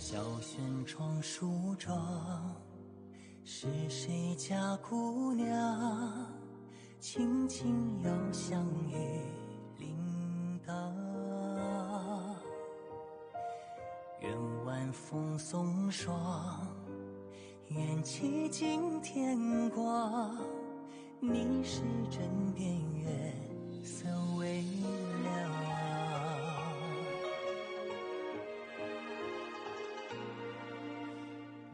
小轩窗梳妆，是谁家姑娘轻轻摇香于铃铛？愿晚风送霜，愿凄尽天光，你是枕边月色微凉。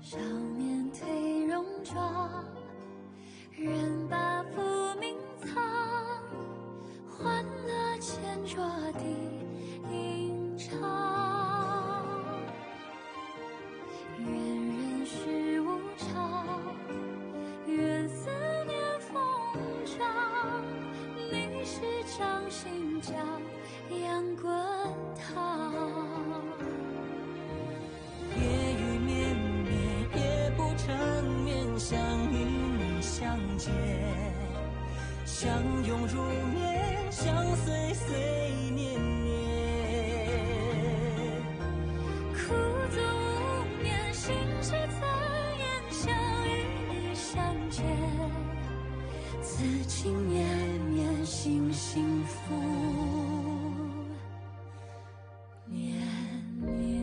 少年褪戎装，人把浮名藏，欢乐千桌的吟唱。愿人世无常，愿思念风涨，历史掌心将阳滚烫。夜雨绵绵，夜不成眠，想与你相见，相拥如眠，相随随年年。苦足无眠，心事残言，想与你相见，此情绵绵，心幸福绵绵。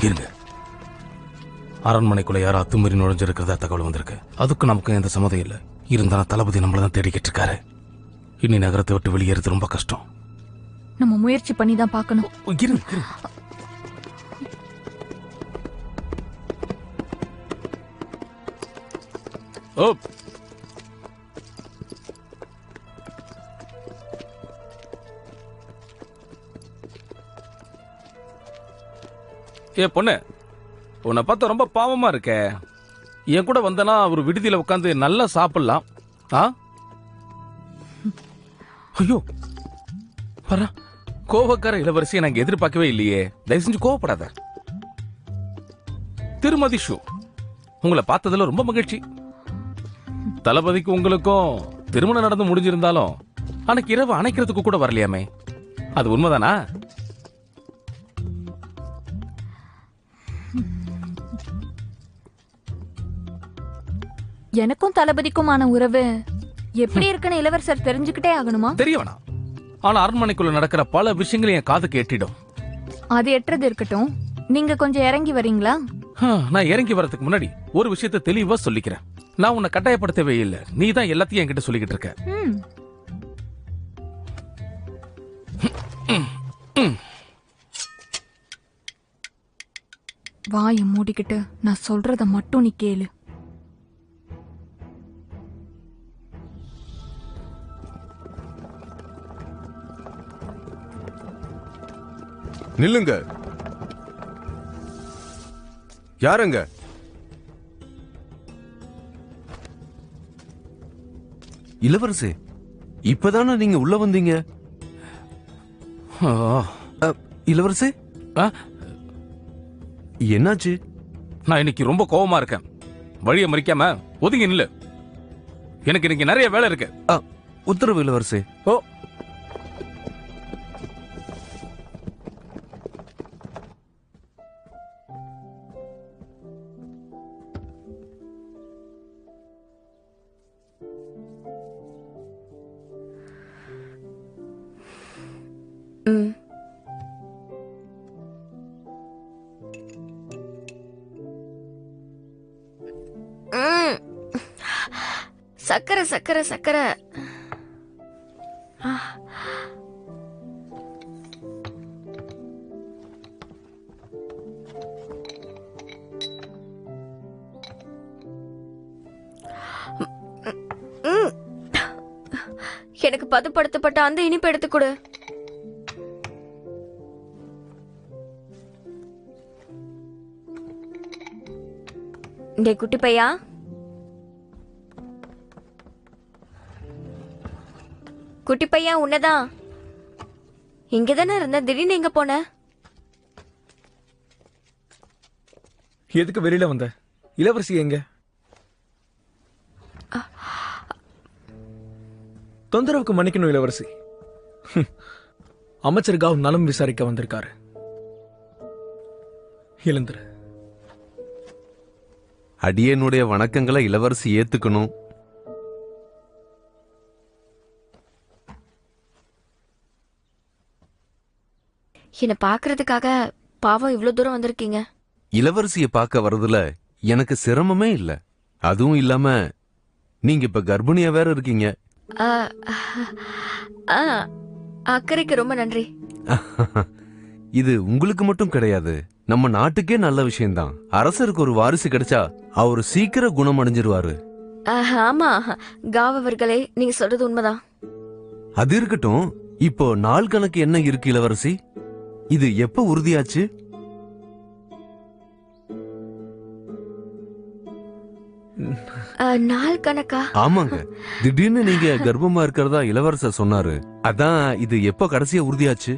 இருங்க, அரண்மனைக்குள்ள யாரும் அத்துமீறி நுழைஞ்சிருக்கிறதா தகவல் வந்திருக்கு. அதுக்கு நமக்கு எந்த சம்மதம் இல்லை. இருந்தாலும் தளபதி நம்மளதான் தேடிக்கிட்டு இருக்காரு. இனி நகரத்தை விட்டு வெளியேறது ரொம்ப கஷ்டம். நம்ம முயற்சி பண்ணி தான் பார்க்கணும். இருங்க. ஓ, ஏ பொண்ணு, உன்னை பார்த்தா ரொம்ப பாவமா இருக்க. என் கூட வந்தனா ஒரு விடுதியில உட்காந்து நல்லா சாப்பிடலாம். ஐயோ, பாரா, கோவக்கார இளவரசியை நாங்க எதிர்பார்க்கவே இல்லையே. தயவு செஞ்சு கோவப்படாத. திருமதி ஷூ, உங்களை பார்த்ததுல ரொம்ப மகிழ்ச்சி. தளபதிக்கு உங்களுக்கும் திருமணம் நடந்து முடிஞ்சிருந்தாலும் அன்னைக்கு இரவு அணைக்கிறதுக்கு கூட வரலையாமே, அது உண்மைதானா? எனக்கும் தளபதிக்குமான உறவு எப்படி இருக்குன்னு இளவரசர் தெரிஞ்சுக்கிட்டே ஆகணுமா? தெரிய வேணாம். ஆனா அரண்மனைக்குள்ள நடக்கிற பல விஷயங்களை என் காது கேட்டிடும். அது எட்டுறது இருக்கட்டும், நீங்க கொஞ்சம் இறங்கி வரீங்களா? நான் இறங்கி வரதுக்கு முன்னாடி ஒரு விஷயத்தை தெளிவா சொல்லிக்கிறேன். நான் உன்னை கட்டாயப்படுத்தவே இல்லை. நீ தான் எல்லாத்தையும் என்கிட்ட சொல்லிக்கிட்டு இருக்க. வாயை மூடிக்கிட்டு நான் சொல்றத மட்டும் நீ கேளு. நில்லுங்க. யாருங்க? இளவரசே, இப்பதானே நீங்க உள்ள வந்தீங்க. இளவரசே, என்னாச்சு? நான் இன்னைக்கு ரொம்ப கோவமா இருக்கேன். வழியை மறிக்காம ஒதுங்கி நில்லு. எனக்கு இன்னைக்கு நிறைய வேலை இருக்கு. உத்தரவு இளவரசே. ஓ, சக்கரை சக்கரை சக்கரை. எனக்கு பதப்படுத்தப்பட்ட அந்த இனிப்பு எடுத்து கொடு. டே குட்டி பையா, குட்டி பையா உன்னதான். இங்கதானே இருந்த, திடீர்னு எங்க போன? எதுக்கு வெளியில வந்த? இளவரசி எங்க? தொந்தரவுக்கு மன்னிக்கணும் இளவரசி. அமைச்சர் காவ் நலம் விசாரிக்க வந்திருக்காரு. எழுந்துரு. அடியனுடைய வணக்கங்களை இளவரசி ஏத்துக்கணும். என்ன பாக்குறதுக்காக பாவம் இவ்வளவு தூரம் வந்திருக்கீங்க. இளவரசிய பார்க்க வரதுல எனக்கு சிரமமே இல்ல. அதுவும் இல்லாம நீங்க இப்ப கர்ப்பிணியா வேற இருக்கீங்க. ஆ, ஆ, அக்கறைக்கு ரொம்ப நன்றி. இது உங்களுக்கு மட்டும் கிடையாது, நம்ம நாட்டுக்கே நல்ல விஷயம்தான். அரசருக்கு ஒரு வாரிசு கிடைச்சா அவரு சீக்கிரம் குணம் அடைஞ்சிருவாரு. ஆமா காவ் அவர்களே, நீங்க சொல்றது உண்மைதான். அது இருக்கட்டும், இப்போ நாள் கணக்கு என்ன இருக்கு இளவரசி? இது எப்ப உறுதியாச்சு? நாள் கணக்கா? ஆமாங்க, திடீர்னு நீங்க கர்ப்பமா இருக்கிறதா இளவரசர் சொன்னாரு. அதான் இது எப்ப கடைசியா உறுதியாச்சு?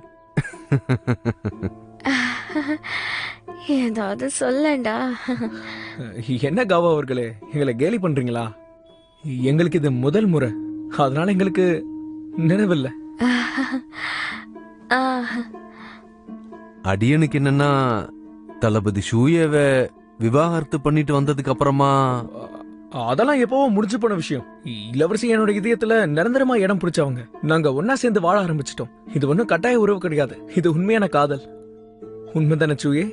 ஏதாவது சொல்லண்டா. என்ன காவா அவர்களே, எங்களை கேலி பண்றீங்களா? எங்களுக்கு இது முதல் முறை, அதனால எங்களுக்கு நினைவில்லை. அடியனுக்கு என்னன்னா, தளபதி ஷூயவ விவாகரத்து பண்ணிட்டு வந்ததுக்கு அப்புறமா அதெல்லாம் எப்பவோ முடிஞ்சு போன விஷயம். இளவரசி என்னோட இதயத்துல நிரந்தரமா இடம் பிடிச்சவங்க. நாங்க ஒன்னா சேர்ந்து வாழ ஆரம்பிச்சிட்டோம். இது ஒன்னும் கட்டாய உறவு கிடையாது, இது உண்மையான காதல். உண்மைதானே சூயே?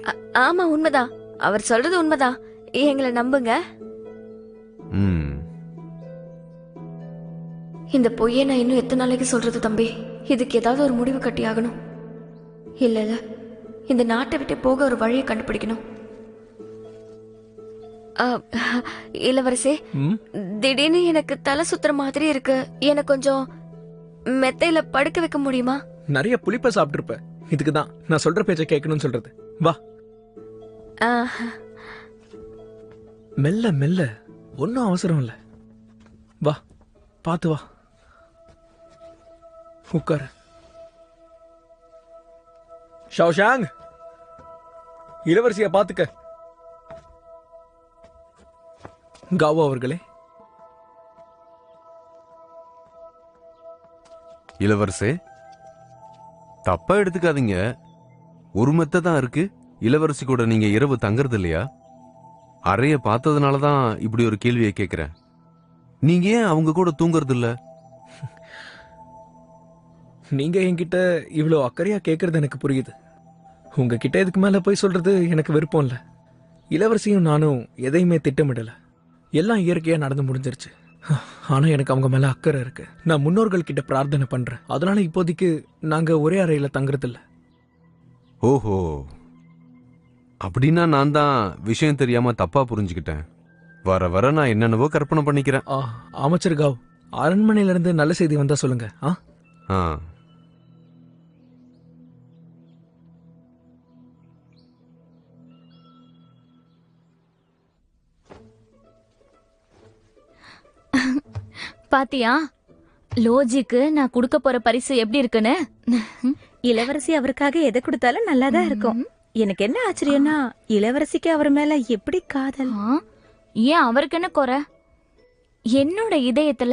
ஆமா உண்மைதான், அவர் சொல்றது உண்மைதான். எங்களை நம்புங்க. இந்த பொய்யை நான் இன்னும் எத்தனை நாளைக்கு சொல்றது தம்பி? இதுக்கு ஏதாவது ஒரு முடிவு கட்டி ஆகணும். இல்ல இல்ல, இந்த நாட்டை விட்டு போக ஒரு வழியை கண்டுபிடிக்கணும். இளவரசே, திடீர்னு எனக்கு தலை சுத்துற மாதிரி இருக்கு. எனக்கு கொஞ்சம் மெத்தையில படுக்க வைக்க முடியுமா? நிறைய புளிப்ப சாப்பிட்டு இதுக்குதான் நான் சொல்ற பேச்ச கேட்கணும்னு சொல்றது. வா, மெல்ல மெல்ல, ஒன்னும் அவசரம் இல்ல. வா, பாத்து வா, உட்காரு. ஷாவ்ஷாங், இளவரசிய பாத்துக்க. காவோ அவர்களே. இளவரசே, தப்பா எடுத்துக்காதீங்க. ஒரு மெத்த தான் இருக்கு. இளவரசி கூட நீங்க இரவு தங்கறது இல்லையா? அறைய பார்த்ததுனாலதான் இப்படி ஒரு கேள்வியை கேக்குறேன். நீங்க ஏன் அவங்க கூட தூங்கறது இல்ல? நீங்க என்கிட்ட இவ்வளவு அக்கறையா கேக்குறது எனக்கு புரியுது. உங்ககிட்ட இதுக்கு மேல போய் சொல்றது எனக்கு விருப்பம் இல்ல. இளவரசியும் நானும் எதையுமே திட்டமிடல. எல்லாம் இயற்கையா நடந்து முடிஞ்சிருச்சு. ஆனா எனக்கு அவங்க மேல அக்கறை இருக்கு. நான் முன்னோர்கள் கிட்ட பிரார்த்தனை பண்றேன். அதனால இப்போதைக்கு நாங்க ஒரே அறையில தங்குறது இல்ல. ஓஹோ, அப்படின்னா நான் தான் விஷயம் தெரியாம தப்பா புரிஞ்சுக்கிட்டேன். வர வர நான் என்னென்னவோ கற்பனை பண்ணிக்கிறேன். அமைச்சர் காவ், அரண்மனையில இருந்து நல்ல செய்தி வந்தா சொல்லுங்க. பாத்தியா லோஜிக்கு நான் கொடுக்க போற பரிசு எப்படி இருக்குன்னு? இளவரசி அவருக்காக எதை கொடுத்தாலும் நல்லாதான் இருக்கும். எனக்கு என்ன ஆச்சரியம்னா, இளவரசிக்கு அவர் மேல எப்படி காதல்? ஏன் அவருக்கு என்ன குறை? என்னோட இதயத்துல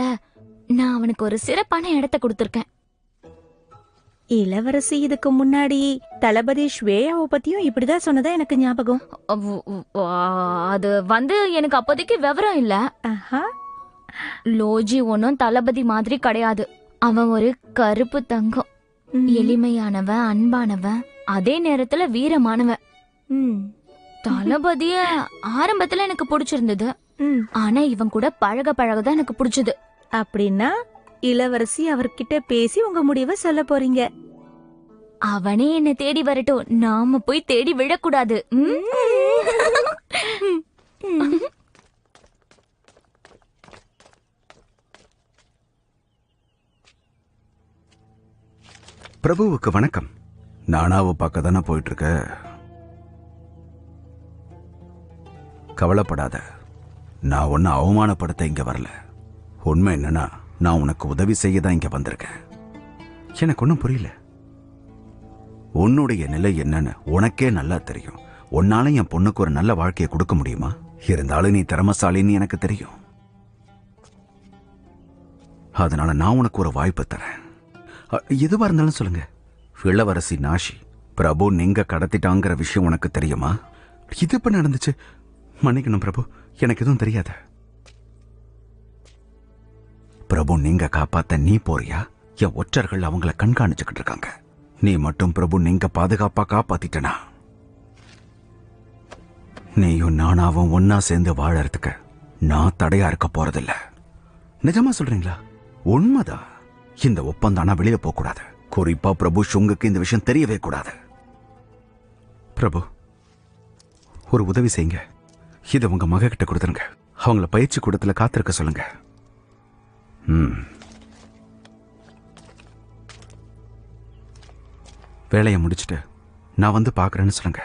நான் அவனுக்கு ஒரு சிறப்பான இடத்தை கொடுத்திருக்கேன். இளவரசி இதுக்கு முன்னாடி தளபதி ஸ்வேயாவை பத்தியும் இப்படிதான் சொன்னதா எனக்கு ஞாபகம். அது எனக்கு அப்போதைக்கு விவரம் இல்ல. லோஜி ஒன்னும் தளபதி மாதிரி கிடையாது. அவன் ஒரு கருப்பு தங்கம். எளிமையானவன், அன்பானவன், அதே நேரத்துல வீரமானவன். தளபதிய ஆரம்பத்துல எனக்கு பிடிச்சிருந்தது. ஆனா இவன் கூட பழக பழகதான் எனக்கு பிடிச்சது. அப்படின்னா இளவரசி அவர்கிட்ட பேசி உங்க முடிவை சொல்ல போறீங்க. அவனே என்ன தேடி வரட்டும், நாம போய் தேடி விழக்கூடாது. பிரபுவுக்கு வணக்கம். நானாவை பார்க்க தானே போயிட்டு இருக்க. கவலைப்படாத, நான் உன்னை அவமானப்படுத்த இங்க வரல. உண்மை என்னன்னா, நான் உனக்கு உதவி செய்ய தான் இங்க வந்திருக்கேன். எனக்கு ஒன்றும் புரியல. உன்னுடைய நிலை என்னன்னு உனக்கே நல்லா தெரியும். உன்னால என் பொண்ணுக்கு ஒரு நல்ல வாழ்க்கையை கொடுக்க முடியுமா? இருந்தாலும் நீ திறமசாலின்னு எனக்கு தெரியும். அதனால நான் உனக்கு ஒரு வாய்ப்பு தரேன். எதுவா இருந்தாலும் சொல்லுங்க. இளவரசி நாஷி பிரபு நீங்க கடத்திட்டாங்கிற விஷயம் உனக்கு தெரியுமா? இது எப்ப நடந்துச்சு? மன்னிக்கணும் பிரபு, எனக்கு எதுவும் தெரியாது. பிரபு நீங்க காப்பாத்த நீ போறியா? என் ஒற்றர்கள் அவங்கள கண்காணிச்சுக்கிட்டு இருக்காங்க. நீ மட்டும் பிரபு நீங்க பாதுகாப்பா காப்பாத்திட்டனா நீயும் நானாவும் ஒன்னா சேர்ந்து வாழறதுக்கு நான் தடையா இருக்க போறதில்ல. நிஜமா சொல்றீங்களா? உண்மைதான். இந்த ஒப்பந்தானா வெளியே போக கூடாது. குறிப்பா பிரபு ஷுங்குக்கு இந்த விஷயம் தெரியவே கூடாது. பிரபு ஒரு உதவி செய்யுங்க. இதை உங்க மக கிட்ட கொடுத்துருங்க. அவங்கள பயிற்சி கூடத்துல காத்திருக்க சொல்லுங்க. வேலையை முடிச்சுட்டு நான் வந்து பாக்குறேன்னு சொல்லுங்க.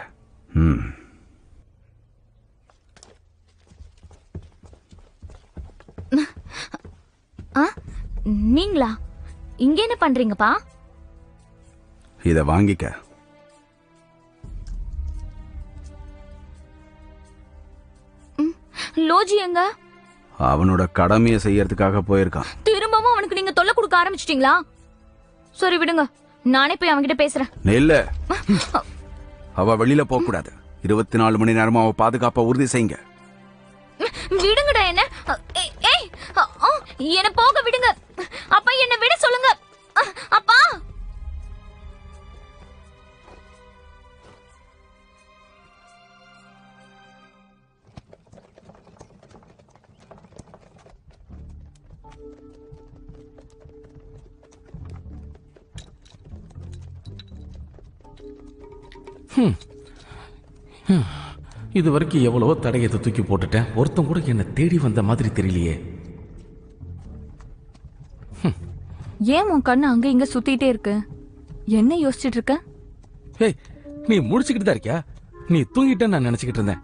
நீங்களா இங்க என்ன பண்றீங்கப்பா? இத வாங்கிக்க. லோஜி எங்க? அவனோட கடமையை செய்யறதுக்காக போயிருக்கான். திரும்பவும் அவனுக்கு நீங்க தொல்லை கொடுக்க ஆரம்பிச்சிட்டீங்களா? சரி விடுங்க, நானே போய் அவன்கிட்ட பேசுறேன். இல்ல, அவ வெளியில போக கூடாது. 24 மணி நேரமா அவ பாதுகாப்பா உறுதி செய்யுங்க. விடுங்கடா என்ன. என்ன போக விடுங்க. அப்பா என்ன விட சொல்லுங்க. அப்பா இது வரைக்கும் எவ்வளவோ தடையத்தை தூக்கி போட்டுட்டேன். ஒருத்தன் கூட என்ன தேடி வந்த மாதிரி தெரியலையே. ஏன் உன் கண்ணு அங்க இங்க சுத்திட்டே இருக்கு? என்ன யோசிச்சுட்டு இருக்க? ஏய், நீ முடிச்சுக்கிட்டு தான் இருக்கியா? நீ தூங்கிட்டேன்னு நான் நினைச்சுக்கிட்டு இருந்தேன்.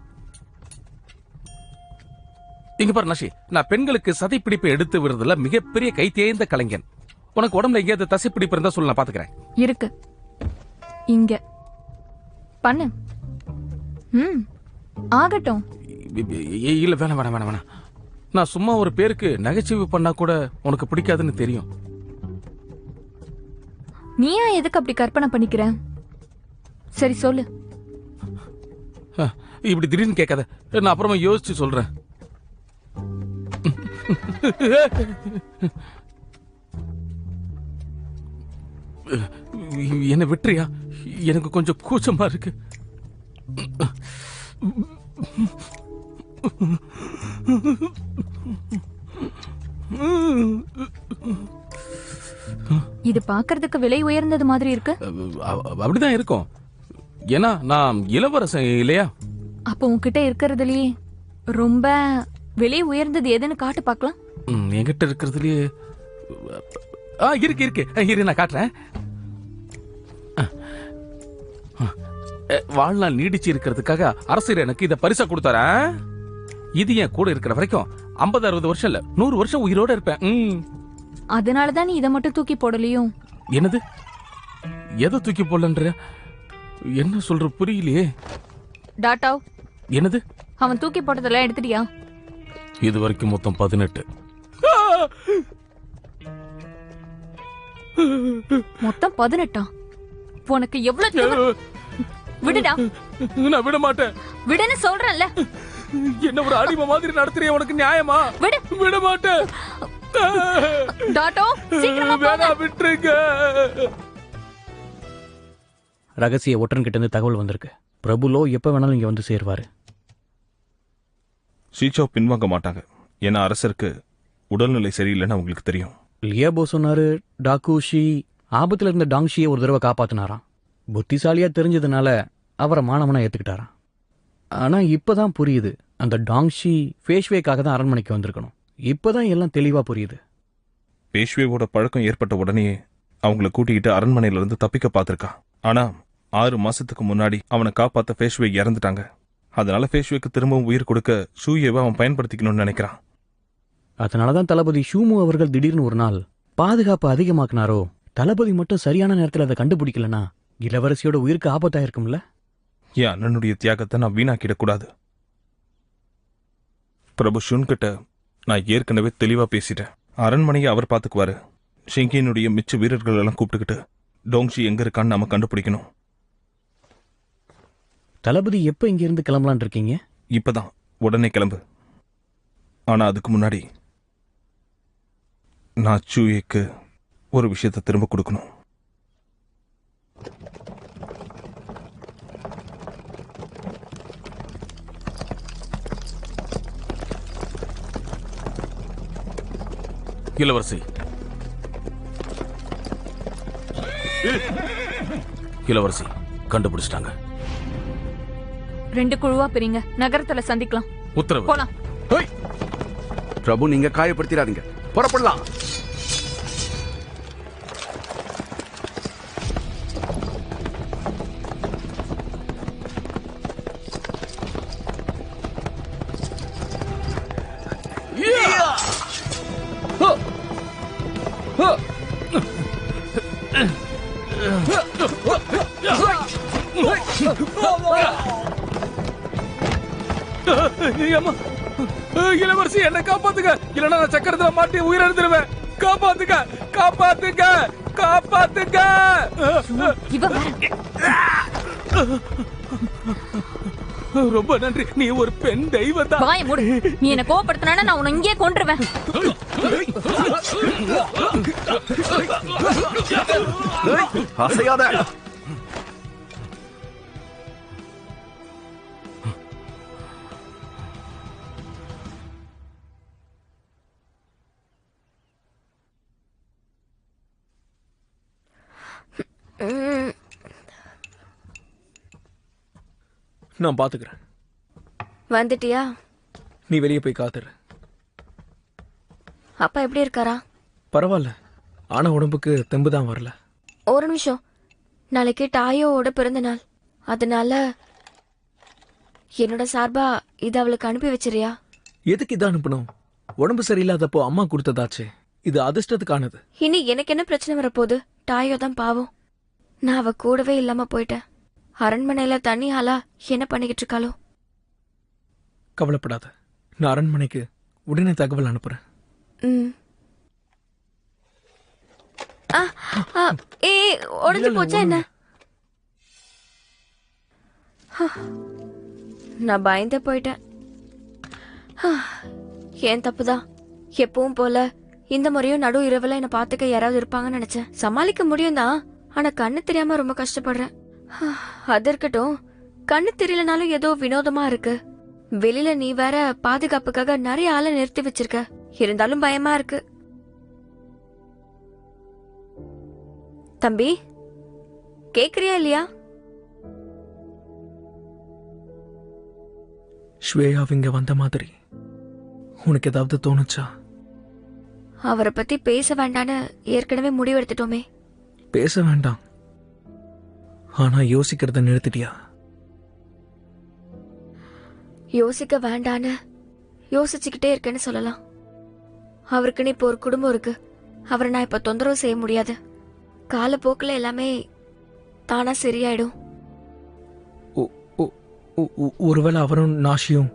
இங்க பாரு நாஷி, நான் பெண்களுக்கு சதைப்பிடிப்பை எடுத்து விடுறதுல மிகப்பெரிய கை தேய்ந்த கலைஞன். உனக்கு உடம்புல எங்கேயாவது தசைப்பிடிப்பு இருந்தா சொல்ல, நான் பாத்துக்கிறேன். இருக்கு, இங்க பண்ணு. ஆகட்டும். இல்ல, வேணாம் வேணாம் வேணாம் வேணாம். நான் சும்மா ஒரு பேருக்கு நகைச்சுவை பண்ணா கூட உனக்கு பிடிக்காதுன்னு தெரியும். நீயா எதுக்கு அப்படி கற்பனை பண்ணிக்கிற? சரி சொல்லு. இப்படி திடீர்னு கேட்காத, நான் அப்புறமா யோசிச்சு சொல்றேன். என்ன விட்டுறியா? எனக்கு கொஞ்சம் கூச்சமா இருக்கு. இது பாக்குறதுக்கு விலை உயர்ந்தது மாதிரி இருக்கு. அப்படிதான் இருக்கும். ஏன்னா நான் இளவரசன் இல்லையா? அப்ப உன்கிட்ட இருக்கிறதுலயே ரொம்ப விலை உயர்ந்தது எதுன்னு காட்டு பார்க்கலாம். என்கிட்ட இருக்கிறதுலயே இருக்கு இருக்கு இரு, நான் காட்டுறேன். வாழ்நாள் நீடிச்சு இருக்கிறதுக்காக அரசர் எனக்கு இத பரிசா கொடுத்தாரா. இது என் கூட இருக்கிற வரைக்கும் 50-60 வருஷம் இல்ல, 100 வருஷம் உயிரோட இருப்பேன். அதனாலதான் நீ இதை மட்டும் தூக்கி போடலையும். என்னது? எதை தூக்கி போடலன்ற? என்ன சொல்ற புரியலையே. டாட்டாவ். என்னது? அவன் தூக்கி போட்டதெல்லாம் எடுத்துட்டியா? இது வரைக்கும் மொத்தம் 18. மொத்தம் 18. உனக்கு எவ்வளவு? விடுடா. நான் விட மாட்டேன். விடுன்னு சொல்றேன்ல. என்ன ஒரு அடிமை மாதிரி நடத்துறிய, உனக்கு நியாயமா? விடு. விட மாட்டேன். டாட்டோ, சீக்கிரமா போங்க. விட்டுருங்க. ரகசிய ஒற்றன் கிட்ட இருந்து தகவல் வந்திருக்கு. பிரபுலோ எப்ப வேணாலும் இங்க வந்து சேருவாரு. ஷீச்சோ பின்வாங்க மாட்டாங்க. ஏன்னா அரசருக்கு உடல்நிலை சரியில்லைன்னு அவங்களுக்கு தெரியும். லியாபோ சொன்னாரு, டாக்குஷி ஆபத்துல இருந்த டாங்ஷியை ஒரு தடவை காப்பாத்தினாராம். புத்திசாலியா தெரிஞ்சதுனால அவரை மாணவனா ஏத்துக்கிட்டாராம். ஆனா இப்பதான் புரியுது, அந்த டாங்ஷி பேஷ்வேக்காக தான் அரண்மனைக்கு வந்திருக்கணும். இப்பதான் எல்லாம் தெளிவா புரியுது. பேஷ்வேவோட பழக்கம் ஏற்பட்ட உடனே அவங்கள கூட்டிக்கிட்டு அரண்மனையில இருந்து தப்பிக்க பார்த்திருக்கான். ஆனா 6 மாசத்துக்கு முன்னாடி அவனை காப்பாத்த பேஷ்வே இறந்துட்டாங்க. அதனால பேஷ்வேக்கு திரும்பவும் உயிர் கொடுக்க ஷூயேவை அவன் பயன்படுத்திக்கணும்னு நினைக்கிறான். அதனாலதான் தளபதி ஷூமு அவர்கள் திடீர்னு ஒரு நாள் பாதுகாப்பு அதிகமாக்குனாரோ. தளபதி மட்டும் சரியான நேரத்தில் அதை கண்டுபிடிக்கலனா இளவரசியோட உயிருக்கு ஆபத்தா இருக்கும்ல. என் அண்ணனுடைய தியாகத்தை நான் வீணாக்கிடக்கூடாது. பிரபு ஷுன்கிட்ட நான் ஏற்கனவே தெளிவா பேசிட்டேன். அரண்மனையை அவர் பார்த்துக்குவாரு. ஷெங்கினுடைய மிச்ச வீரர்கள் எல்லாம் கூப்பிட்டுக்கிட்டு டோங்ஷி எங்க இருக்கான்னு நாம கண்டுபிடிக்கணும். தளபதி எப்ப இங்க இருந்து கிளம்பலான் இருக்கீங்க? இப்பதான், உடனே கிளம்பு. ஆனா அதுக்கு முன்னாடி நான் சூயேக்கு ஒரு விஷயத்தை திரும்ப கொடுக்கணும். இளவரசி, இளவரசி கண்டுபிடிச்சிட்டாங்க. 2 குழுவா பிரிங்க, நகரத்துல சந்திக்கலாம். உத்தரவு. போலாம். பிரபு, நீங்க காயப்படுத்திடாதீங்க. புறப்படலாம். இளவரசி, என்ன காப்பாத்துங்க, இல்லைன்னா நான் சக்கரத்துல மாட்டி உயிரிழந்துருவேன். காப்பாத்துங்க, காப்பாத்துங்க, காப்பாத்துங்க. ரொம்ப நன்றி, நீ ஒரு பெண் தெய்வம் தான். வாயை மூடு. நீ என்ன கோபப்படுத்தினா நான் உன்னை இங்கே கொன்றுவேன். அசையாத. நான் பாத்துக்கிறேன். வந்துட்டியா? நீ வெளியே போய் காத்துரு. அப்பா எப்படி இருக்காரா? பரவாயில்ல, ஆனா உடம்புக்கு தெம்பு தான் வரல. ஒரு நிமிஷம், நாளைக்கு டாயோவோட பிறந்த நாள். அதனால என்னோட சார்பா இது அவளுக்கு அனுப்பி வச்சிரியா? எதுக்கு இதை அனுப்பணும்? உடம்பு சரியில்லாதப்போ அம்மா கொடுத்ததாச்சு. இது அதிர்ஷ்டத்துக்கானது. இனி எனக்கு என்ன பிரச்சனை வரப்போகுது? டாயோ தான் பாவம். நான் அவ கூடவே இல்லாம போயிட்டேன். அரண்மனையில தண்ணி ஆளா என்ன பண்ணிக்கிட்டு இருக்காளோ? கவலைப்படாத, நான் அரண்மனைக்கு உடனே தகவல் அனுப்புறேன். உடஞ்சு போச்சா என்ன? நான் பயந்தே போயிட்டேன். ஏன் தப்புதான். எப்பவும் போல இந்த முறையும் நடு இரவுல என்ன பாத்துக்க யாராவது இருப்பாங்கன்னு நினைச்சேன். சமாளிக்க முடியும் தான், ஆனா கண்ணு தெரியாம ரொம்ப கஷ்டப்படுறேன். அது இருக்கட்டும், கண்ணு தெரியலனாலும் ஏதோ வினோதமா இருக்கு. வெளியில நீ வேற பாதுகாப்புக்காக நிறைய ஆளை நிறுத்தி வச்சிருக்க. இருந்தாலும் பயமா இருக்கு. தம்பி, கேக்குறியா இல்லையா? ஸ்வேயா இங்க வந்த மாதிரி உனக்கு ஏதாவது தோணுச்சா? அவரை பத்தி பேச வேண்டான்னு ஏற்கனவே முடிவெடுத்துட்டோமே. பேச வேண்டாம், ஆனா யோசிக்கிறத நிறுத்திட்டியா? யோசிக்க வேண்டான்னு யோசிச்சுக்கிட்டே இருக்கேன்னு சொல்லலாம். அவருக்குன்னு இப்போ ஒரு குடும்பம் இருக்கு. அவரை நான் இப்ப தொந்தரவு செய்ய முடியாது. காலப்போக்கில் எல்லாமே தானா சரியாயிடும். ஒருவேளை அவரும் நாஷியும்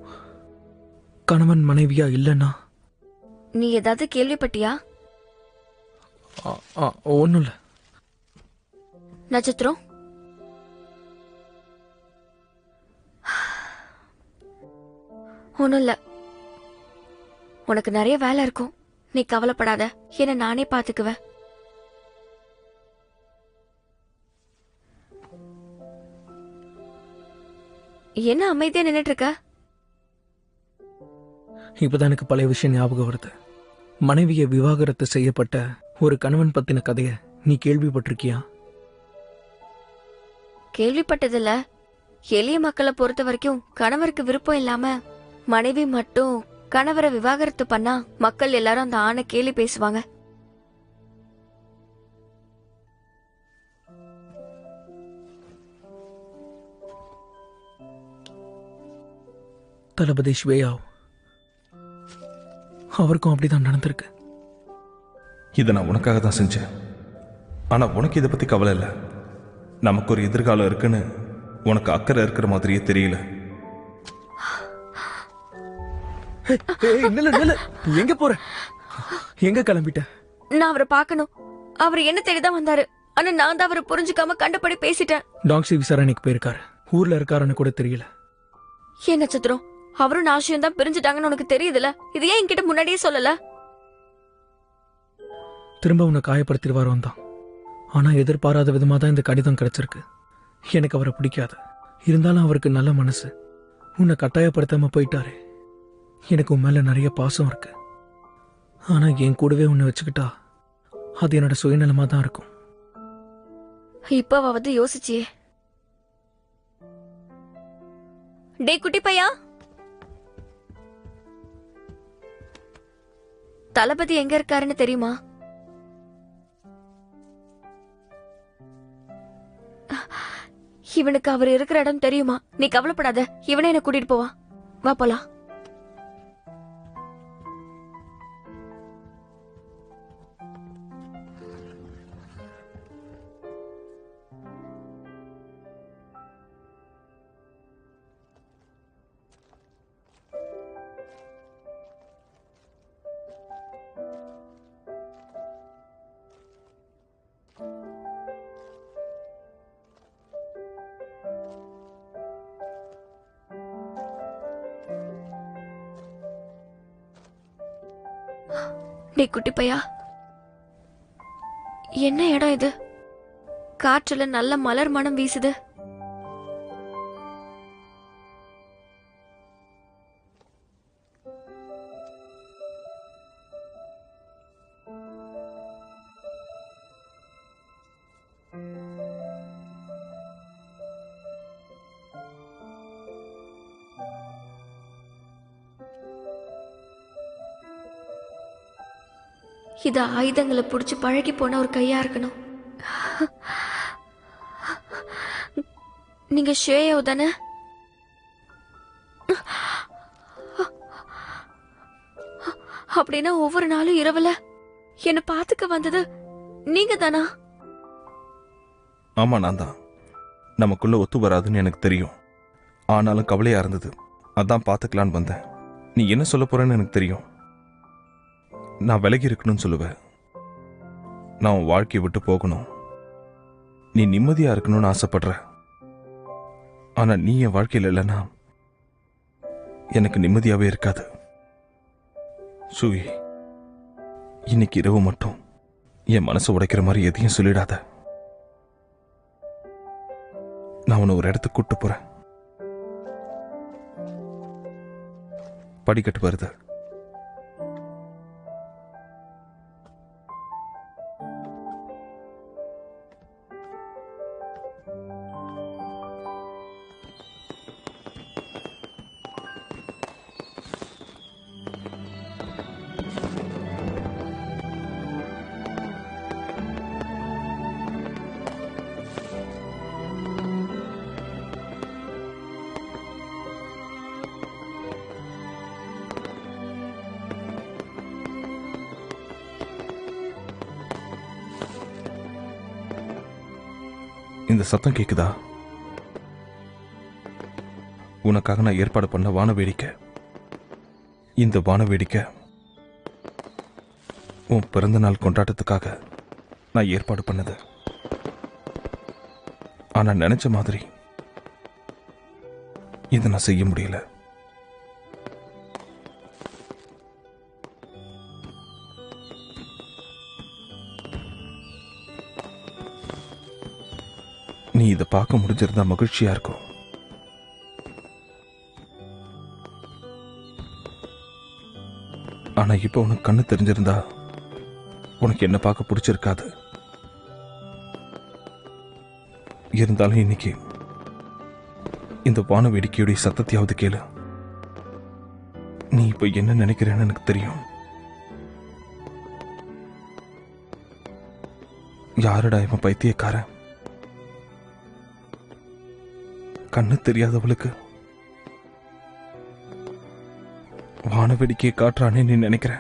கணவன் மனைவியா இல்லைன்னா? நீ ஏதாவது கேள்விப்பட்டியா? ஒன்னும் இல்ல. நட்சத்திரம், ஒன்னும் இல்ல. உனக்கு நிறைய வேலை இருக்கும், நீ கவலைப்படாத. என்ன நானே பாத்துக்குவேன். என்ன அமைதியா நின்னுட்டு இருக்க? இப்பதான் எனக்கு பழைய விஷயம் ஞாபகம் வருது. மனைவியை விவாகரத்து செய்யப்பட்ட ஒரு கணவன் பத்தின கதைய நீ கேள்விப்பட்டிருக்கியா? கேள்விப்பட்டதில்ல. எளிய மக்களை பொறுத்த வரைக்கும் கணவருக்கு விருப்பம் இல்லாம மனைவி மட்டும் கணவரை விவாகரத்து பண்ணா மக்கள் எல்லாரும் அந்த ஆணை கேலி பேசுவாங்க. தளபதி ஸ்வேயா, அவருக்கும் அப்படிதான் நடந்திருக்கு. இதை நான் உனக்காக தான் செஞ்சேன். ஆனா உனக்கு இதை பத்தி கவலை இல்லை. நமக்கு ஒரு எதிர்காலம் இருக்குன்னு உனக்கு அக்கறை இருக்கிற மாதிரியே தெரியல. எங்க போற? எங்க கிளம்பிட்ட? நான் அவரை பார்க்கணும். அவர் என்ன தேடிதான் வந்தாரு. ஆனா நான் தான் அவரை புரிஞ்சுக்காம கண்டபடி பேசிட்டேன். டாங்ஸி விசாரணைக்கு போயிருக்காரு. ஊர்ல இருக்காருன்னு கூட தெரியல. ஏன் நட்சத்திரம், அவரும் நாஷியும் தான் பிரிஞ்சுட்டாங்கன்னு உனக்கு தெரியுதுல, இது ஏன் என்கிட்ட முன்னாடியே சொல்லல? திரும்ப உன்னை காயப்படுத்திடுவாரோ தான். ஆனா எதிர்பாராத விதமா தான் இந்த கடிதம் கிடைச்சிருக்கு. எனக்கு அவரை பிடிக்காது. இருந்தாலும் அவருக்கு நல்ல மனசு. உன்னை கட்டாயப்படுத்தாம போயிட்டாரு. எனக்கு உன் மேல நிறைய பாசம் இருக்கு. ஆனா என் கூடவே உன்னை வச்சுக்கிட்டா அது என்னோட சுயநலமா தான் இருக்கும். இப்பவாவது யோசிச்சியே. டே குட்டி பையா, தளபதி எங்க இருக்காருன்னு தெரியுமா? இவனுக்கு அவர் இருக்கிற இடம் தெரியுமா? நீ கவலைப்படாத, இவனே என்ன கூட்டிட்டு போவா. வா போலாம். டே குட்டி பையா, என்ன இடம் இது? காற்றுல நல்ல மலர் மனம் வீசுது. இது ஆயுதங்களை புடிச்சு பழகி போன ஒரு கையா இருக்கணும். நீங்க ஷேயோ தானே? அப்படின்னா ஒவ்வொரு நாளும் இரவுல என்ன பாத்துக்க வந்தது நீங்க தானா? ஆமா, நான் தான். நமக்குள்ள ஒத்து வராதுன்னு எனக்கு தெரியும். ஆனாலும் கவலையா இருந்தது. அதான் பாத்துக்கலான்னு வந்தேன். நீ என்ன சொல்ல போறேன்னு எனக்கு தெரியும். நான் விலகி இருக்கணும்னு சொல்லுவேன். நான் உன் வாழ்க்கையை விட்டு போகணும், நீ நிம்மதியா இருக்கணும்னு ஆசைப்படுற. ஆனா நீ என் வாழ்க்கையில் இல்லைன்னா எனக்கு நிம்மதியாவே இருக்காது. சூயி, இன்னைக்கு இரவு மட்டும் என் மனசை உடைக்கிற மாதிரி எதையும் சொல்லிடாத. நான் உன்னை ஒரு இடத்துக்கு கூட்டு போறேன். படிக்கட்டு வருது. இந்த சத்தம் கேக்குதா? உனக்காக நான் ஏற்பாடு பண்ண வான வேடிக்கை. இந்த வான வேடிக்கை உன் பிறந்த நாள் கொண்டாட்டத்துக்காக நான் ஏற்பாடு பண்ணது. ஆனா நினைச்ச மாதிரி இதை நான் செய்ய முடியல. நீ இதை பார்க்க முடிஞ்சிருந்தா மகிழ்ச்சியா இருக்கும். ஆனா இப்ப உனக்கு கண்ணு தெரிஞ்சிருந்தா உனக்கு என்ன பார்க்க பிடிச்சிருக்காது. இருந்தாலும் இன்னைக்கு இந்த வான வேடிக்கையுடைய சத்தத்தையாவது கேளு. நீ இப்ப என்ன நினைக்கிறேன்னு எனக்கு தெரியும். யாருடா இவன் பைத்தியக்காரன்? கண்ணு தெரியாதவளுக்கு வான வேடிக்கையை காட்டுறானே நீ நினைக்கிற?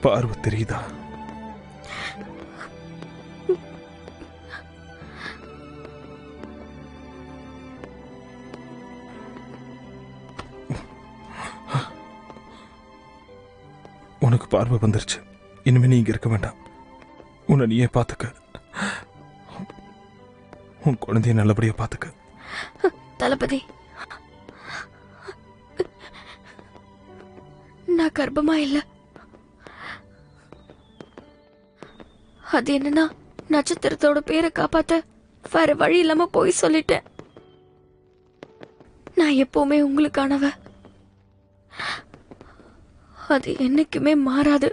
பார்வை தெரியுதா? உனக்கு பார்வை வந்துருச்சு. இனிமே நீ இங்க இருக்க வேண்டாம். உன்னை நீயே பாத்துக்க. உன் குழந்தைய நல்லபடியா பாத்துக்க. தளபதி, நான் கர்ப்பமா இல்ல. அது என்னன்னா, நட்சத்திரத்தோட பேரை காப்பாத்த வேற வழி இல்லாம போய் சொல்லிட்டேன். நான் எப்பவுமே உங்களுக்கானவ. அது என்னைக்குமே மாறாது.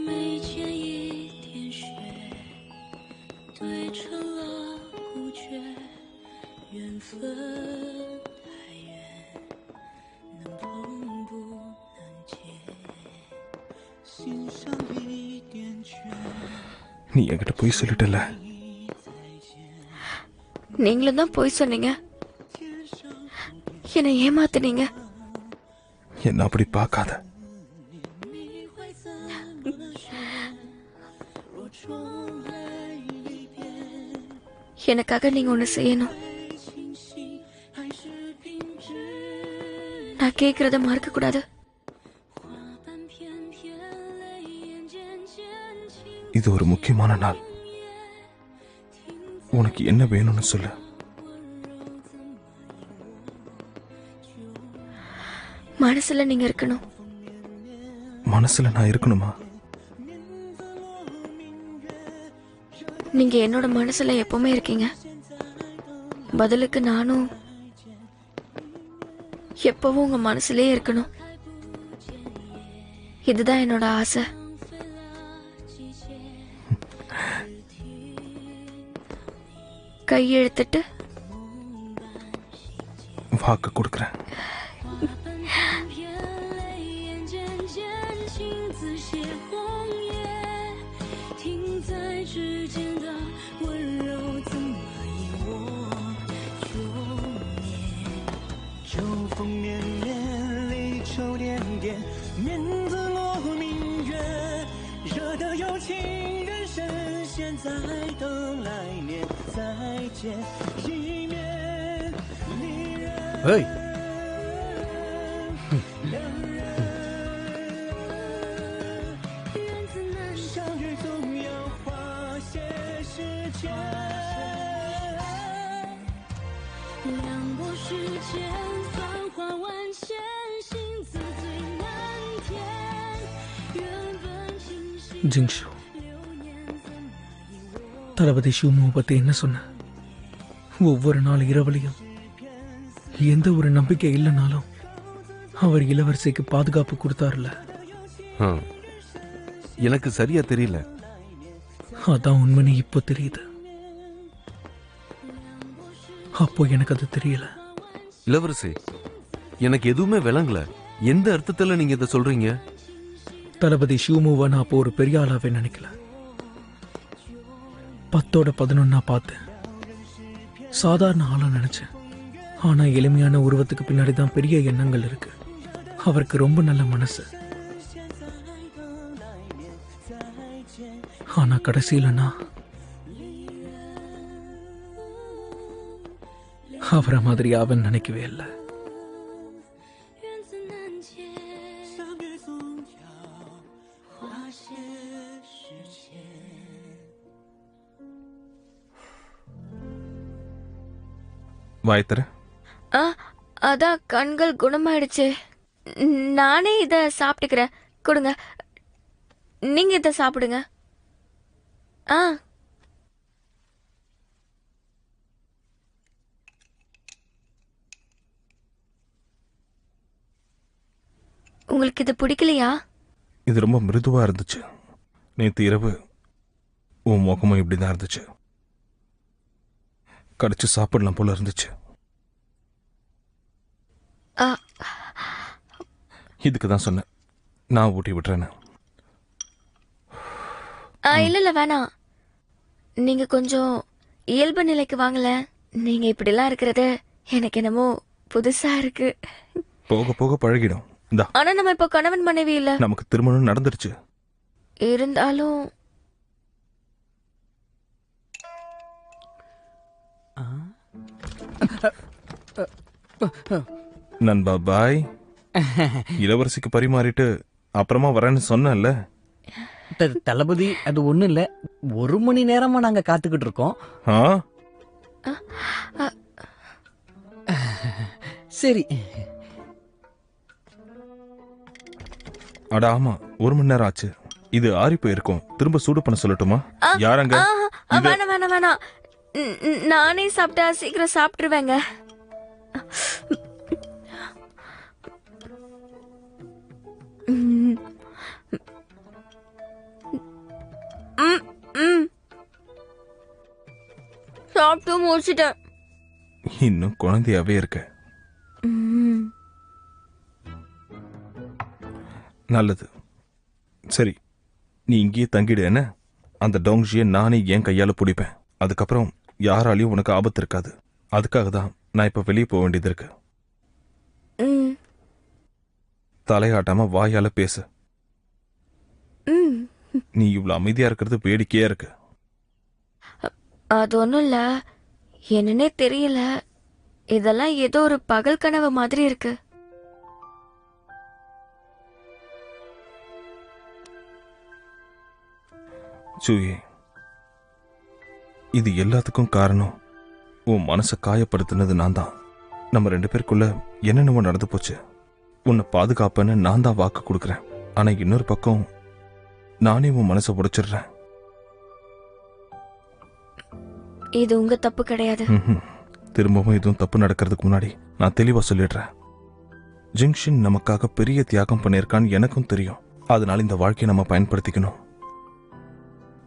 没见一点雪，堆成了孤绝，缘分太远，能碰不能见，心上一点倦。நீ என்கிட்ட போய் சொல்லிட்டல. நீங்களும் தான் போய் சொன்னீங்க. என்னை ஏமாத்துனீங்க. என்ன அப்படி பார்க்காத. எனக்காக நீங்க ஒண்ணு செய்யணும். நான் கேக்குறத மறக்க கூடாது. இது ஒரு முக்கியமான நாள். உனக்கு என்ன வேணும்னு சொல்லு. மனசுல நீங்க இருக்கணும். மனசுல நான் இருக்கணுமா? நீங்க என்னோட மனசுல எப்பவுமே இருக்கீங்க. பதிலுக்கு நானும் எப்பவும் உங்க மனசுலயே இருக்கணும். இதுதான் என்னோட ஆசை. கையெழுத்துட்டு வாக்கு கொடுக்கிறேன். ஏய், ஜிங்ஷு, தளபதி ஷூமுவை பத்தி என்ன சொன்ன? ஒவ்வொரு நாள் இரவுலையும் எந்த ஒரு நம்பிக்கை இல்லைனாலும் அவர் இளவரசிக்கு பாதுகாப்பு கொடுத்தாருல. எனக்கு சரியா தெரியல. அதான் உண்மைன்னு இப்போ தெரியுது. அப்போ எனக்கு அது தெரியல. இளவரசி, எனக்கு எதுவுமே விளங்கல. எந்த அர்த்தத்துல நீங்க இதை சொல்றீங்க? தளபதி ஷூமுவை நான் அப்போ ஒரு பெரிய ஆளாவே நினைக்கல. 10ஓட 11 பார்த்தேன். சாதாரண ஆளா நினைச்சேன். ஆனா எளிமையான உருவத்துக்கு பின்னாடி தான் பெரிய எண்ணங்கள் இருக்கு. அவருக்கு ரொம்ப நல்ல மனசு. ஆனா கடைசியில நான் அவரை மாதிரி அவன் நினைக்கவே இல்லை. வாய்த்தர அதான் கண்கள் குணமாயிடுச்சு. நானே இத சாப்பிட்டுக்கிறேன். கொடுங்க, நீங்க இத சாப்பிடுங்க. உங்களுக்கு இது பிடிக்கலையா? இது ரொம்ப மிருதுவா இருந்துச்சு. நேற்று இரவு உன் முகமும் இப்படிதான் இருந்துச்சு. கடிச்சு சாப்பிடலாம் போல இருந்துச்சு. இதுக்கு தான் சொன்னேன் நான் ஊட்டி விட்டுறேன்னு. இல்ல வேணாம். நீங்க கொஞ்சம் இயல்பு நிலைக்கு வாங்கல. நீங்க இப்படிலாம் இருக்கிறது எனக்கு என்னமோ புதுசா இருக்கு. போக போக பழகிடும். இந்தா. ஆனா நம்ம இப்ப கணவன் மனைவி இல்ல. நமக்கு திருமணம் நடந்துருச்சு. இருந்தாலும் நண்பா பாய். இளவரசிக்கு பரிமாறிட்டு அப்புறமா வரேன்னு சொன்னேன்ல. தளபதி அது ஒண்ணும் இல்ல, 1 மணி நேரமா நாங்க காத்துக்கிட்டு இருக்கோம். சரி. அட ஆமா, 1 மணி நேரம் ஆச்சு. இது ஆறி போயிருக்கும். திரும்ப சூடு பண்ண சொல்லட்டுமா? யாரங்க? வேணாம் வேணாம் வேணாம். நானே சாப்பிட்டா சீக்கிரம் சாப்பிட்டுருவேங்க. சாப்பிட்டு முடிச்சிட்டேன். இன்னும் குழந்தையாவே இருக்க. நல்லது. சரி, நீ இங்கேயே தங்கிடு. என்ன, அந்த டோங்ஷியை நானே என் கையால பிடிப்பேன். அதுக்கப்புறம் யாராலையும் உனக்கு ஆபத்து இருக்காது. அதுக்காக தான் நான் இப்ப வெளியே போக வேண்டியது இருக்கு. தலையாட்டாம வாயால பேசு. நீ இவ்வளவு அமைதியா இருக்கிறது வேடிக்கையா இருக்கு. அது ஒண்ணும் இல்ல, என்னன்னே தெரியல. இதெல்லாம் ஏதோ ஒரு பகல் கனவு மாதிரி இருக்கு. சூயே, இது எல்லாத்துக்கும் காரணம் உன் மனசை காயப்படுத்தினது நான் தான். நம்ம 2 பேருக்குள்ள என்னென்னவோ நடந்து போச்சு. உன்னை பாதுகாப்பேன்னு நான் தான் வாக்கு கொடுக்குறேன். ஆனா இன்னொரு பக்கம் நானே உன் மனசை உடைச்சிடுறேன். இது உங்க தப்பு கிடையாது. திரும்பவும் எதுவும் தப்பு நடக்கிறதுக்கு முன்னாடி நான் தெளிவா சொல்லிடுறேன். ஜிங்ஷின் நமக்காக பெரிய தியாகம் பண்ணியிருக்கான்னு எனக்கும் தெரியும். அதனால இந்த வாழ்க்கையை நம்ம பயன்படுத்திக்கணும்.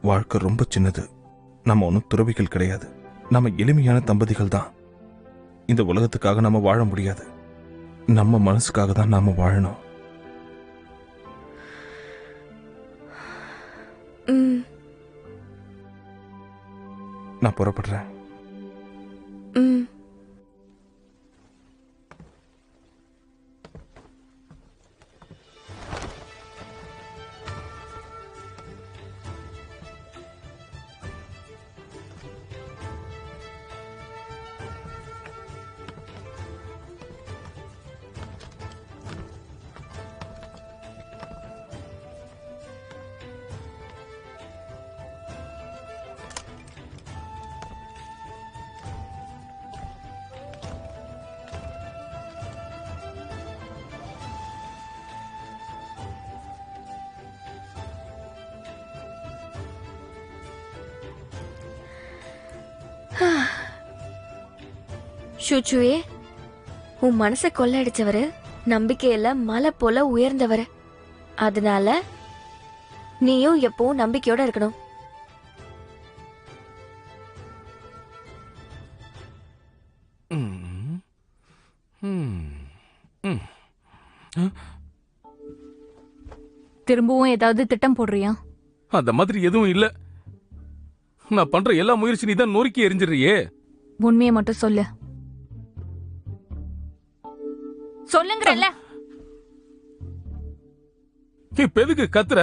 வாழ்க்கை ரொம்ப சின்னது. நம்ம ஒன்றும் துறவிகள் கிடையாது. நம்ம எளிமையான தம்பதிகள் தான். இந்த உலகத்துக்காக நம்ம வாழ முடியாது. நம்ம மனசுக்காக தான் நாம வாழணும். நான் புறப்படுறேன். ஷூச்சுவே, உன் மனசை கொள்ளடிச்சவரு நம்பிக்கையில மலை போல உயர்ந்தவரு. அதனால நீயும் எப்பவும் நம்பிக்கையோட இருக்கணும். திரும்பவும் ஏதாவது திட்டம் போடுறியா? அந்த மாதிரி எதுவும் இல்ல. நான் பண்ற எல்லா முயற்சி நீ தான் நொறுக்கி எரிஞ்சிடுறியே. உண்மையை மட்டும் சொல்லு. சொல்லுங்கறல்ல. இப்ப எதுக்கு கத்துற?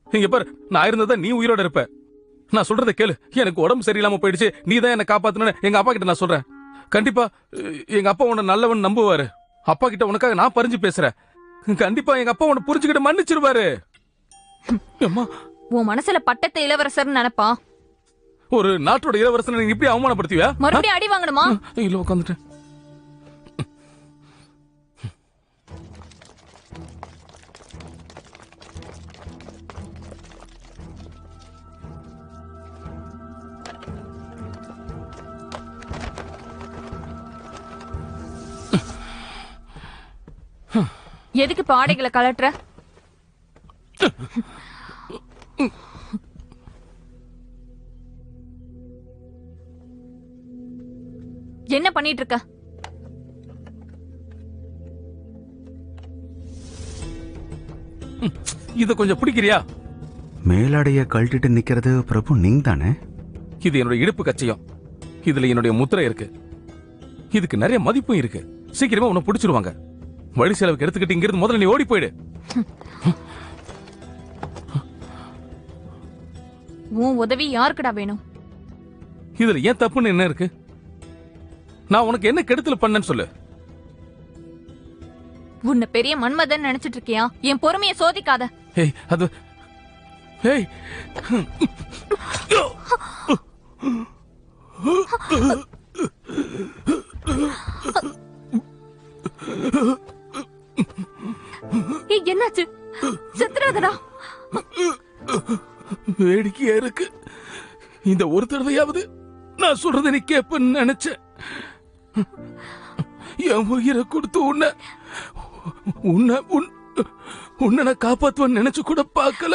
இங்க பாரு, நான் இருந்ததா நீ உயிரோட இருப்ப. நான் சொல்றத கேளு. எனக்கு உடம்பு சரியில்லாம போயிடுச்சு, நீ தான் என்ன காப்பாத்தணும்னு எங்க அப்பா கிட்ட நான் சொல்றேன். கண்டிப்பா எங்க அப்பா உன்னை நல்லவன் நம்புவாரு. அப்பா கிட்ட உனக்காக நான் பறிஞ்சு பேசுறேன். கண்டிப்பா எங்க அப்பா உன்னை புரிஞ்சுக்கிட்டு மன்னிச்சிருவாரு. உன் மனசுல பட்டத்தை இளவரசர் நினைப்பா. ஒரு நாட்டோட இளவரசனை நீ இப்படி அவமானப்படுத்துவியா? மறுபடியும் அடி வாங்கணுமா? இல்ல, உட்காந்துட்டேன். எதுக்கு பாடைகளை கலட்டுற? என்ன பண்ணிட்டு இருக்க? இத கொஞ்சம் பிடிக்கிறியா? மேலாடைய கழட்டிட்டு நிக்கிறது பிரபு நீங்க தானே? இது என்னோட இடுப்பு கச்சையம். இதுல என்னுடைய முத்திரை இருக்கு. இதுக்கு நிறைய மதிப்பும் இருக்கு. சீக்கிரமா உன்னை பிடிச்சிருவாங்க. வழி செலவுக்கு எடுத்துக்கிட்டு இங்கிருந்து முதல்ல நீ ஓடி போயிடு. உன் உதவி யாருக்குடா வேணும்? இதுல ஏன் தப்புன்னு என்ன இருக்கு? நான் உனக்கு என்ன கெடுதல் பண்ணேன்னு சொல்லு. உன்னை பெரிய மன்மதன் நினைச்சிட்டு இருக்கியா? என் பொறுமையை சோதிக்காத. ஏய் அது ஏய் என்னாச்சு? செத்துறாதடா. வேடிக்கையா இருக்கு. இந்த ஒரு தடவையாவது நான் சொல்றதை நீ கேப்பன்னு நினைச்சேன். என் உயிரை கொடுத்து உன்னை நான் காப்பாத்துவேன்னு நினைச்சு கூட பார்க்கல.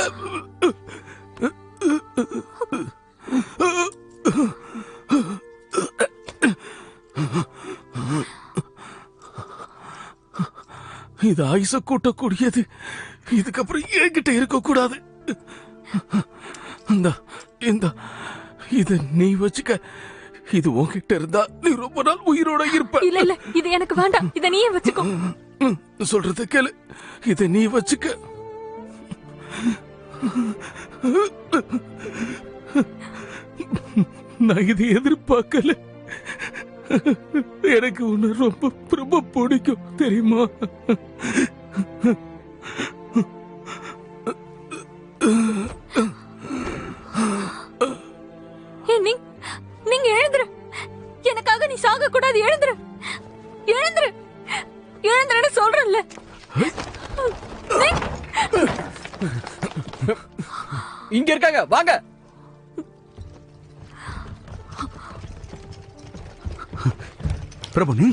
இது ஆயுச கூட்டக்கூடியது. இதுக்கப்புறம் என்கிட்ட இருக்க கூடாது. இத நீ வச்சுக்க. இது உன்கிட்ட இருந்தா நீ ரொம்ப நாள் உயிரோட இருப்ப. இல்ல இல்ல, இது எனக்கு வேண்டாம். இத நீயே வச்சுக்கோ. சொல்றது கேளு. இத நீ வச்சுக்க. நான் இதை எதிர்பார்க்கல. எனக்கு உன்னை ரொம்ப ரொம்ப பிடிக்கும் தெரியுமா? நீங்க எழுந்துரு. எனக்காக நீ சாக கூடாது. எழுந்துரு எழுந்துரு எழுந்துருன்னு சொல்றேன்ல. இங்க இருக்காங்க, வாங்க. பிரபு நீ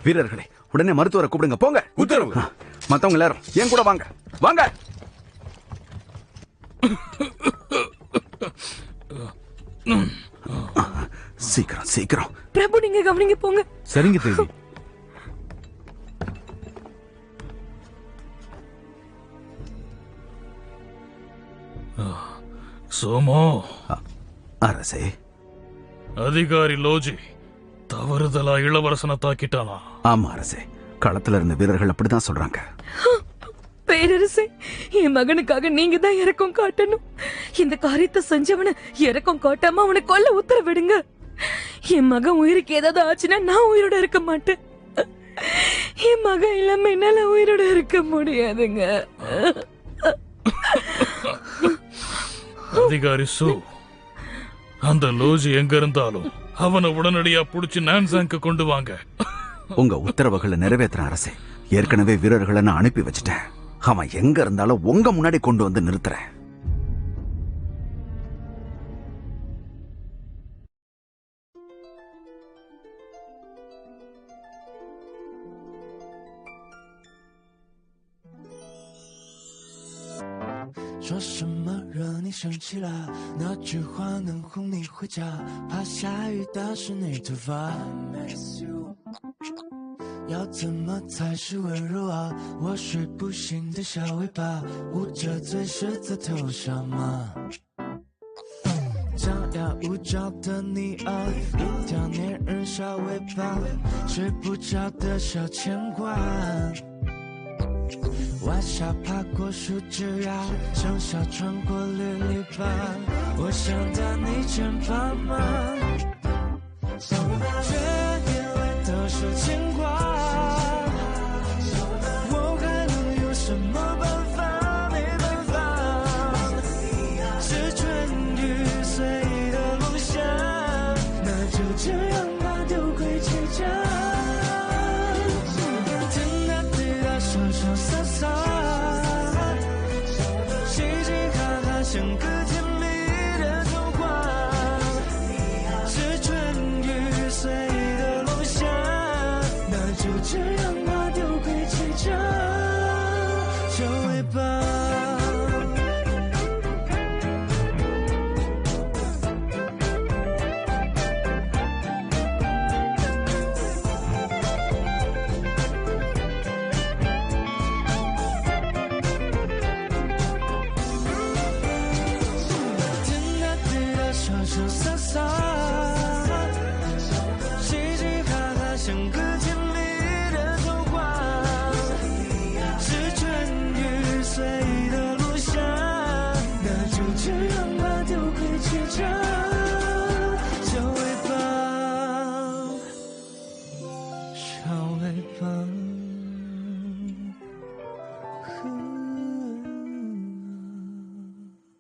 வீரர்களே உடனே மருத்துவரை கூப்பிடுங்க. போங்க. உத்தரவு. மத்தவங்க எல்லாரும் என் கூட வாங்க. வாங்க. சீக்கிரம் சீக்கிரம். பிரபு நீங்க கவனிங்க, போங்க. சரிங்க தேவி. சோமோ. அரசே. அதிகாரி லோஜி தவறுதலா இளவரசனை தாக்கிட்டானா? ஆமா அரசே, களத்துல இருந்த வீரர்கள் அப்படிதான் சொல்றாங்க. பேரரசே, என் மகனுக்காக நீங்க தான் இரக்கம் காட்டணும். இந்த காரியத்தை செஞ்சவன இரக்கம் காட்டாம அவனை கொல்ல உத்தரவிடுங்க. என் மகன் உயிருக்கு ஏதாவது ஆச்சுன்னா நான் உயிரோட இருக்க மாட்டேன். என் மகன் இல்லாம என்னால உயிரோட இருக்க முடியாதுங்க. அதிகாரி சு, அந்த லோஜி எங்க இருந்தாலும் அவனை உடனடியா புடிச்சு நான்சாங்க்கு கொண்டு வாங்க. உங்க உத்தரவுகளை நிறைவேற்ற அரசே. ஏற்கனவே வீரர்களை நான் அனுப்பி வச்சிட்டேன். அவன் எங்க இருந்தாலும் உங்க முன்னாடி கொண்டு வந்து நிறுத்துறேன்.说什么惹你生气了？那句话能哄你回家？怕下雨打湿你头发。要怎么才是温柔啊？我睡不醒的小尾巴，捂着嘴是在偷笑吗？张牙舞爪的你啊，一条粘人小尾巴，睡不着的小牵挂。晚霞爬过树枝呀，盛夏穿过绿篱笆，我想到你肩膀吗？却眼泪都是牵挂，我还能有什么办法？没办法，是春雨随的路下，那就这样吧，丢盔弃甲。潇潇洒洒，嘻嘻哈哈，像个甜蜜的童话。是春雨随这样吧，都会结账。